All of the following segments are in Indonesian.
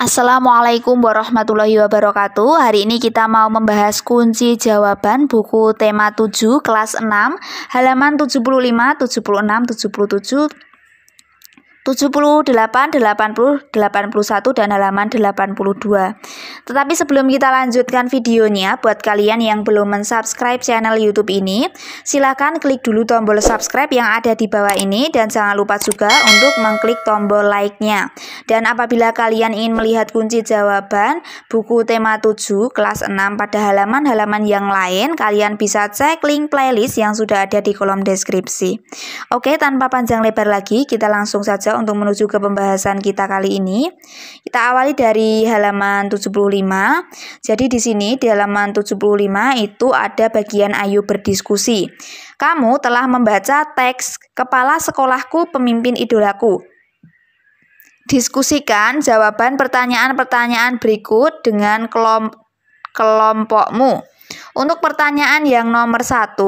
Assalamualaikum warahmatullahi wabarakatuh. Hari ini kita mau membahas kunci jawaban buku tema 7 kelas 6 halaman 75, 76, 77, 78, 80, 81 dan halaman 82. Tetapi sebelum kita lanjutkan videonya, buat kalian yang belum mensubscribe channel YouTube ini, silakan klik dulu tombol subscribe yang ada di bawah ini dan jangan lupa juga untuk mengklik tombol like-nya. Dan apabila kalian ingin melihat kunci jawaban buku tema 7 kelas 6 pada halaman-halaman yang lain, kalian bisa cek link playlist yang sudah ada di kolom deskripsi. Oke, tanpa panjang lebar lagi, kita langsung saja untuk menuju ke pembahasan kita kali ini. Kita awali dari halaman 75. Jadi di sini di halaman 75 itu ada bagian ayo berdiskusi. Kamu telah membaca teks Kepala Sekolahku Pemimpin Idolaku. Diskusikan jawaban pertanyaan-pertanyaan berikut dengan kelompokmu. Untuk pertanyaan yang nomor 1,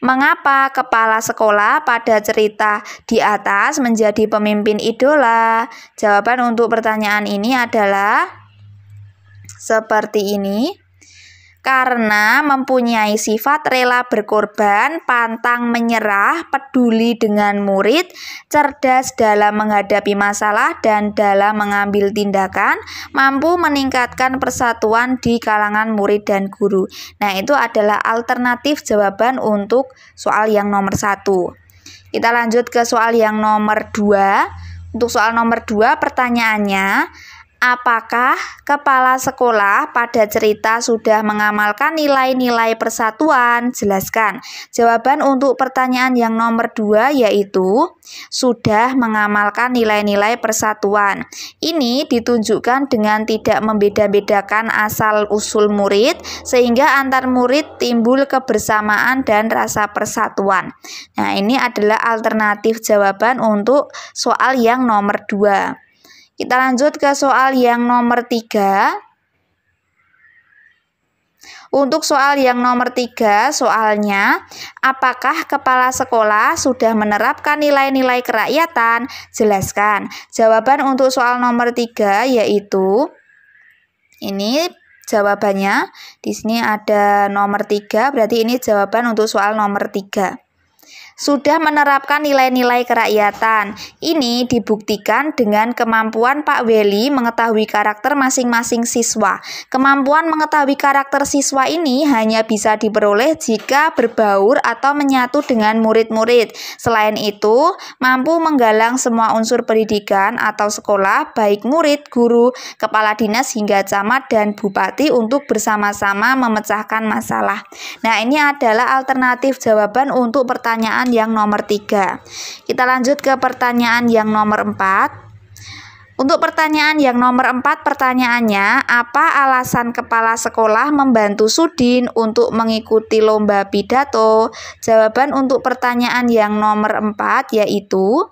mengapa kepala sekolah pada cerita di atas menjadi pemimpin idola? Jawaban untuk pertanyaan ini adalah seperti ini. Karena mempunyai sifat rela berkorban, pantang menyerah, peduli dengan murid, cerdas dalam menghadapi masalah dan dalam mengambil tindakan, mampu meningkatkan persatuan di kalangan murid dan guru. Nah, itu adalah alternatif jawaban untuk soal yang nomor 1. Kita lanjut ke soal yang nomor 2. Untuk soal nomor 2 pertanyaannya, apakah kepala sekolah pada cerita sudah mengamalkan nilai-nilai persatuan? Jelaskan. Jawaban untuk pertanyaan yang nomor 2 yaitu sudah mengamalkan nilai-nilai persatuan. Ini ditunjukkan dengan tidak membeda-bedakan asal-usul murid sehingga antar murid timbul kebersamaan dan rasa persatuan. Nah, ini adalah alternatif jawaban untuk soal yang nomor 2. Kita lanjut ke soal yang nomor 3. Untuk soal yang nomor 3, soalnya, apakah kepala sekolah sudah menerapkan nilai-nilai kerakyatan? Jelaskan. Jawaban untuk soal nomor 3 yaitu, ini jawabannya. Di sini ada nomor 3, berarti ini jawaban untuk soal nomor 3. Sudah menerapkan nilai-nilai kerakyatan. Ini dibuktikan dengan kemampuan Pak Weli mengetahui karakter masing-masing siswa. Kemampuan mengetahui karakter siswa ini hanya bisa diperoleh jika berbaur atau menyatu dengan murid-murid. Selain itu, mampu menggalang semua unsur pendidikan atau sekolah, baik murid, guru, kepala dinas hingga camat dan bupati untuk bersama-sama memecahkan masalah. Nah, ini adalah alternatif jawaban untuk pertanyaan yang nomor 3. Kita lanjut ke pertanyaan yang nomor 4. Untuk pertanyaan yang nomor 4, pertanyaannya, apa alasan kepala sekolah membantu Sudin untuk mengikuti lomba pidato? Jawaban untuk pertanyaan yang nomor 4 yaitu,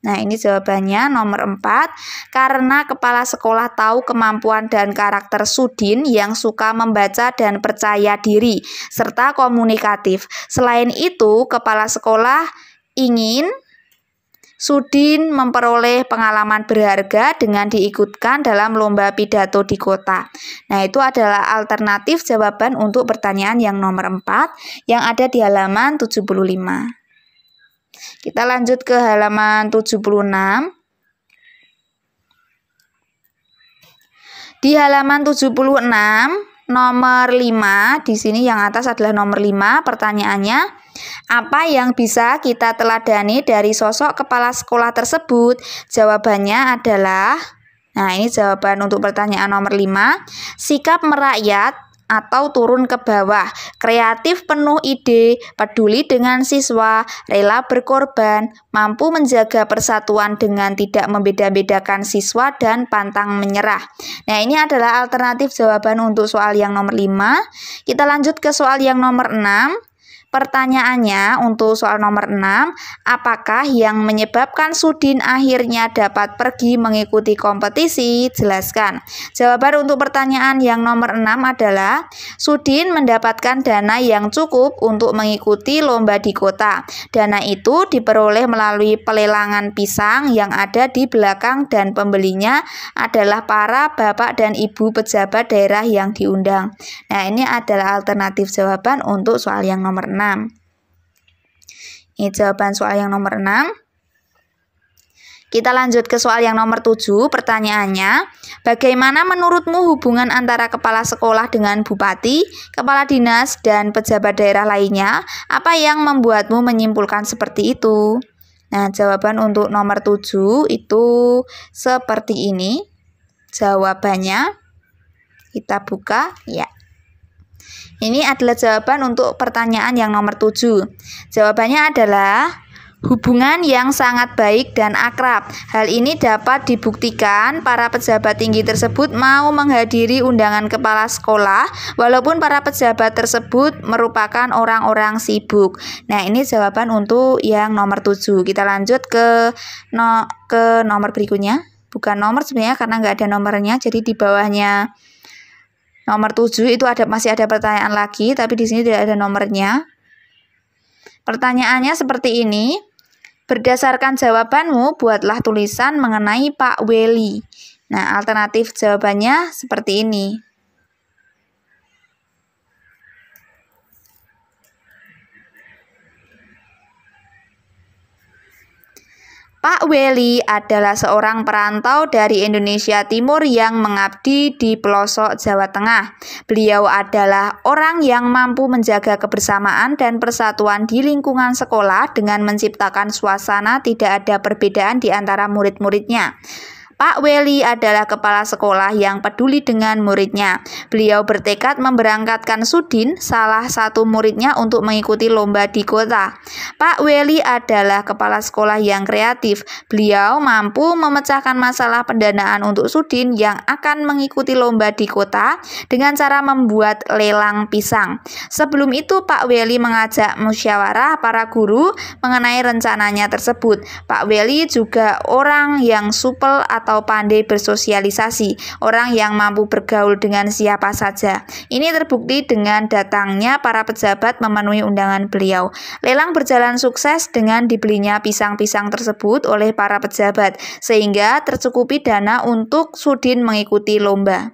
nah, ini jawabannya nomor 4. Karena kepala sekolah tahu kemampuan dan karakter Sudin yang suka membaca dan percaya diri, serta komunikatif. Selain itu, kepala sekolah ingin Sudin memperoleh pengalaman berharga dengan diikutkan dalam lomba pidato di kota. Nah, itu adalah alternatif jawaban untuk pertanyaan yang nomor 4 yang ada di halaman 75. Kita lanjut ke halaman 76. Di halaman 76, nomor 5, di sini yang atas adalah nomor 5, pertanyaannya, apa yang bisa kita teladani dari sosok kepala sekolah tersebut? Jawabannya adalah, nah, ini jawaban untuk pertanyaan nomor 5, sikap merakyat atau turun ke bawah, kreatif penuh ide, peduli dengan siswa, rela berkorban, mampu menjaga persatuan dengan tidak membeda-bedakan siswa, dan pantang menyerah. Nah, ini adalah alternatif jawaban untuk soal yang nomor 5. Kita lanjut ke soal yang nomor 6. Pertanyaannya untuk soal nomor 6, apakah yang menyebabkan Sudin akhirnya dapat pergi mengikuti kompetisi? Jelaskan. Jawaban untuk pertanyaan yang nomor 6 adalah Sudin mendapatkan dana yang cukup untuk mengikuti lomba di kota. Dana itu diperoleh melalui pelelangan pisang yang ada di belakang dan pembelinya adalah para bapak dan ibu pejabat daerah yang diundang. Nah, ini adalah alternatif jawaban untuk soal yang nomor 6. Ini jawaban soal yang nomor 6. Kita lanjut ke soal yang nomor 7. Pertanyaannya, bagaimana menurutmu hubungan antara kepala sekolah dengan bupati, kepala dinas, dan pejabat daerah lainnya? Apa yang membuatmu menyimpulkan seperti itu? Nah, jawaban untuk nomor 7 itu seperti ini. Jawabannya, kita buka, ya. Ini adalah jawaban untuk pertanyaan yang nomor 7. Jawabannya adalah hubungan yang sangat baik dan akrab. Hal ini dapat dibuktikan para pejabat tinggi tersebut mau menghadiri undangan kepala sekolah walaupun para pejabat tersebut merupakan orang-orang sibuk. Nah, ini jawaban untuk yang nomor 7. Kita lanjut ke nomor berikutnya. Bukan nomor sebenarnya karena nggak ada nomornya, jadi di bawahnya nomor 7 itu masih ada pertanyaan lagi, tapi di sini tidak ada nomornya. Pertanyaannya seperti ini. Berdasarkan jawabanmu, buatlah tulisan mengenai Pak Weli. Nah, alternatif jawabannya seperti ini. Pak Weli adalah seorang perantau dari Indonesia Timur yang mengabdi di pelosok Jawa Tengah. Beliau adalah orang yang mampu menjaga kebersamaan dan persatuan di lingkungan sekolah dengan menciptakan suasana tidak ada perbedaan di antara murid-muridnya. Pak Weli adalah kepala sekolah yang peduli dengan muridnya. Beliau bertekad memberangkatkan Sudin, salah satu muridnya, untuk mengikuti lomba di kota. Pak Weli adalah kepala sekolah yang kreatif. Beliau mampu memecahkan masalah pendanaan untuk Sudin yang akan mengikuti lomba di kota dengan cara membuat lelang pisang. Sebelum itu, Pak Weli mengajak musyawarah para guru mengenai rencananya tersebut. Pak Weli juga orang yang supel atau pandai bersosialisasi, orang yang mampu bergaul dengan siapa saja. Ini terbukti dengan datangnya para pejabat memenuhi undangan beliau. Lelang berjalan sukses dengan dibelinya pisang-pisang tersebut oleh para pejabat, sehingga tercukupi dana untuk Sudin mengikuti lomba.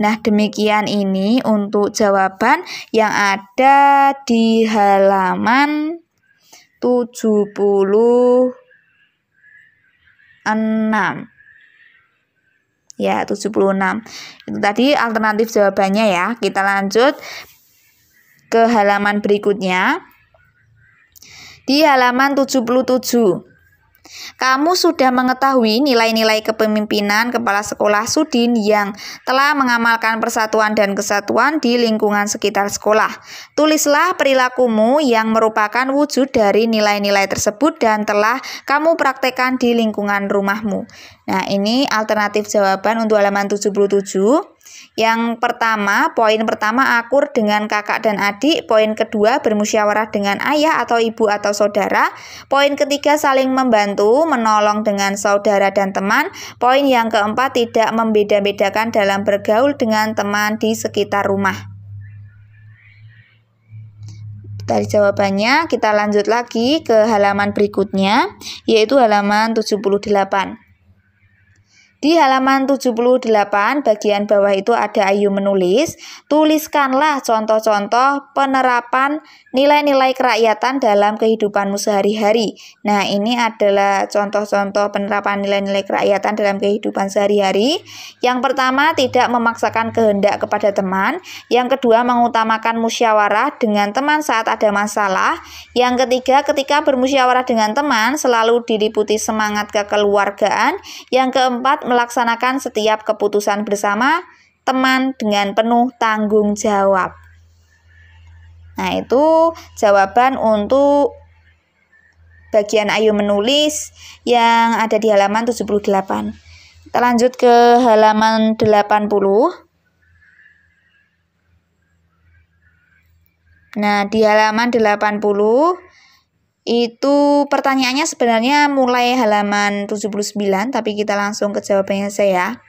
Nah, demikian ini untuk jawaban yang ada di halaman 76. Ya, 76. Itu tadi alternatif jawabannya ya. Kita lanjut ke halaman berikutnya. Di halaman 77. Kamu sudah mengetahui nilai-nilai kepemimpinan kepala sekolah Sudin yang telah mengamalkan persatuan dan kesatuan di lingkungan sekitar sekolah. Tulislah perilakumu yang merupakan wujud dari nilai-nilai tersebut dan telah kamu praktekkan di lingkungan rumahmu. Nah, ini alternatif jawaban untuk halaman 77. Yang pertama, poin pertama akur dengan kakak dan adik. Poin kedua, bermusyawarah dengan ayah atau ibu atau saudara. Poin ketiga, saling membantu, menolong dengan saudara dan teman. Poin yang keempat, tidak membeda-bedakan dalam bergaul dengan teman di sekitar rumah. Dari jawabannya, kita lanjut lagi ke halaman berikutnya, yaitu halaman 78. Di halaman 78 bagian bawah itu ada Ayo menulis. Tuliskanlah contoh-contoh penerapan nilai-nilai kerakyatan dalam kehidupanmu sehari-hari. Nah, ini adalah contoh-contoh penerapan nilai-nilai kerakyatan dalam kehidupan sehari-hari. Yang pertama, tidak memaksakan kehendak kepada teman. Yang kedua, mengutamakan musyawarah dengan teman saat ada masalah. Yang ketiga, ketika bermusyawarah dengan teman selalu diliputi semangat kekeluargaan. Yang keempat, melaksanakan setiap keputusan bersama teman dengan penuh tanggung jawab. Nah, itu jawaban untuk bagian Ayo menulis yang ada di halaman 78. Kita lanjut ke halaman 80. Nah, di halaman 80 itu pertanyaannya sebenarnya mulai halaman 79, tapi kita langsung ke jawabannya saya.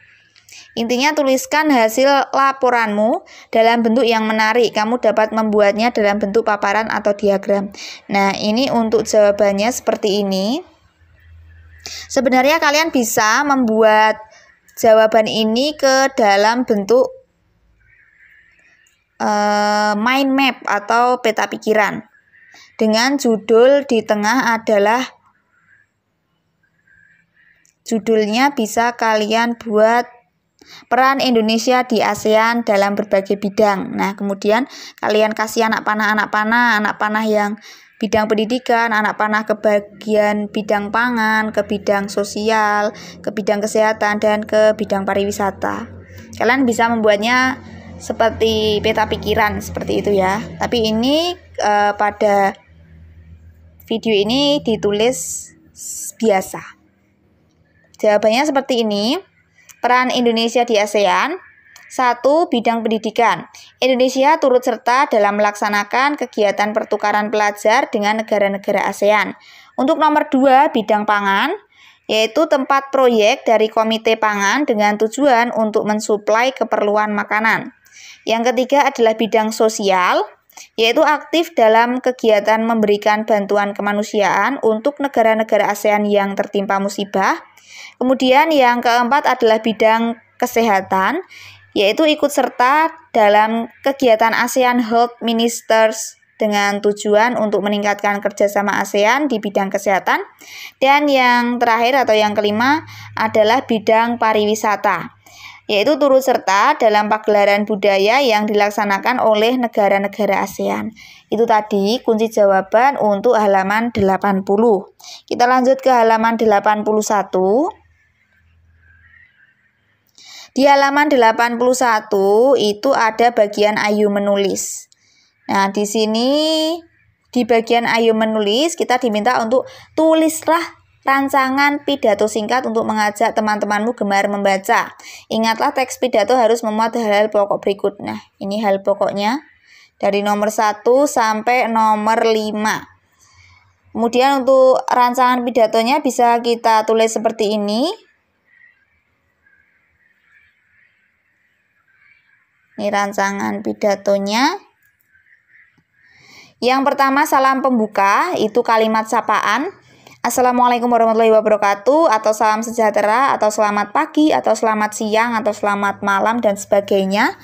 Intinya tuliskan hasil laporanmu dalam bentuk yang menarik. Kamu dapat membuatnya dalam bentuk paparan atau diagram. Nah, ini untuk jawabannya seperti ini. Sebenarnya kalian bisa membuat jawaban ini ke dalam bentuk mind map atau peta pikiran. Dengan judul di tengah adalah judulnya bisa kalian buat peran Indonesia di ASEAN dalam berbagai bidang. Nah, kemudian kalian kasih anak panah yang bidang pendidikan, anak panah ke bagian bidang pangan, ke bidang sosial, ke bidang kesehatan, dan ke bidang pariwisata. Kalian bisa membuatnya seperti peta pikiran seperti itu ya. Tapi ini pada video ini ditulis biasa. Jawabannya seperti ini. Peran Indonesia di ASEAN. 1. Bidang pendidikan. Indonesia turut serta dalam melaksanakan kegiatan pertukaran pelajar dengan negara-negara ASEAN. Untuk nomor 2, bidang pangan, yaitu tempat proyek dari Komite Pangan dengan tujuan untuk mensuplai keperluan makanan. Yang ketiga adalah bidang sosial, yaitu aktif dalam kegiatan memberikan bantuan kemanusiaan untuk negara-negara ASEAN yang tertimpa musibah. Kemudian yang keempat adalah bidang kesehatan, yaitu ikut serta dalam kegiatan ASEAN Health Ministers dengan tujuan untuk meningkatkan kerjasama ASEAN di bidang kesehatan. Dan yang terakhir atau yang kelima adalah bidang pariwisata, yaitu turut serta dalam pagelaran budaya yang dilaksanakan oleh negara-negara ASEAN. Itu tadi kunci jawaban untuk halaman 80. Kita lanjut ke halaman 81. Di halaman 81 itu ada bagian ayo menulis. Nah, di sini di bagian ayo menulis kita diminta untuk tulislah rancangan pidato singkat untuk mengajak teman-temanmu gemar membaca. Ingatlah teks pidato harus memuat hal-hal pokok berikut. Nah, ini hal pokoknya dari nomor 1 sampai nomor 5. Kemudian untuk rancangan pidatonya bisa kita tulis seperti ini. Ini rancangan pidatonya. Yang pertama salam pembuka, itu kalimat sapaan. Assalamualaikum warahmatullahi wabarakatuh, atau salam sejahtera, atau selamat pagi, atau selamat siang, atau selamat malam, dan sebagainya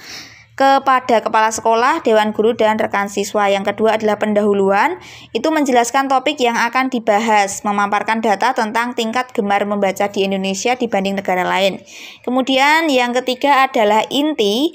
kepada kepala sekolah, dewan guru, dan rekan siswa. Yang kedua adalah pendahuluan, itu menjelaskan topik yang akan dibahas, memaparkan data tentang tingkat gemar membaca di Indonesia dibanding negara lain. Kemudian yang ketiga adalah inti.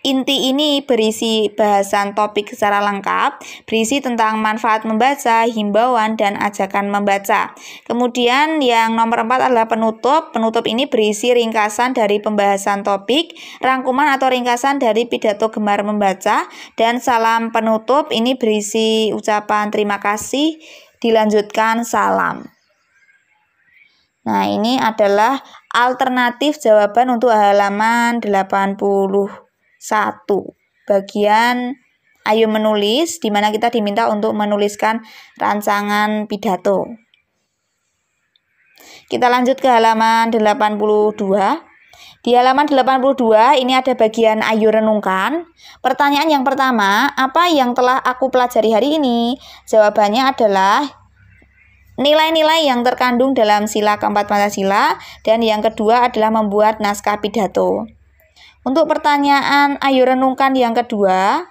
Inti ini berisi bahasan topik secara lengkap, berisi tentang manfaat membaca, himbauan, dan ajakan membaca. Kemudian yang nomor 4 adalah penutup. Penutup ini berisi ringkasan dari pembahasan topik, rangkuman atau ringkasan dari pidato gemar membaca, dan salam penutup ini berisi ucapan terima kasih, dilanjutkan salam. Nah, ini adalah alternatif jawaban untuk halaman 81. Bagian ayo menulis, di mana kita diminta untuk menuliskan rancangan pidato. Kita lanjut ke halaman 82. Di halaman 82 ini ada bagian ayo renungkan. Pertanyaan yang pertama, apa yang telah aku pelajari hari ini? Jawabannya adalah nilai-nilai yang terkandung dalam sila keempat Pancasila, dan yang kedua adalah membuat naskah pidato. Untuk pertanyaan ayo renungkan yang kedua,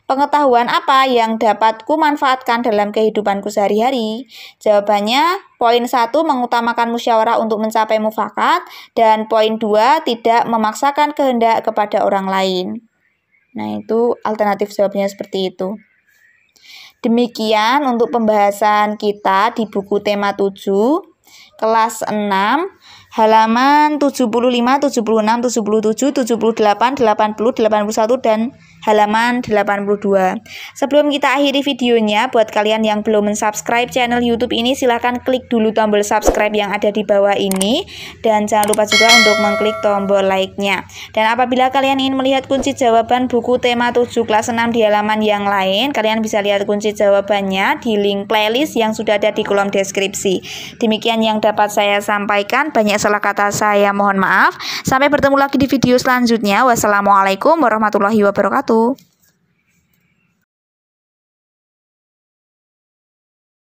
pengetahuan apa yang dapat ku manfaatkan dalam kehidupanku sehari-hari? Jawabannya, poin 1 mengutamakan musyawarah untuk mencapai mufakat, dan poin 2 tidak memaksakan kehendak kepada orang lain. Nah, itu alternatif jawabnya seperti itu. Demikian untuk pembahasan kita di buku tema 7, kelas 6, halaman 75, 76, 77, 78, 80, 81, dan halaman 82. Sebelum kita akhiri videonya, buat kalian yang belum mensubscribe channel YouTube ini, silahkan klik dulu tombol subscribe yang ada di bawah ini. Dan jangan lupa juga untuk mengklik tombol like-nya. Dan apabila kalian ingin melihat kunci jawaban buku tema 7 kelas 6 di halaman yang lain, kalian bisa lihat kunci jawabannya di link playlist yang sudah ada di kolom deskripsi. Demikian yang dapat saya sampaikan. Banyak salah kata saya mohon maaf. Sampai bertemu lagi di video selanjutnya. Wassalamualaikum warahmatullahi wabarakatuh.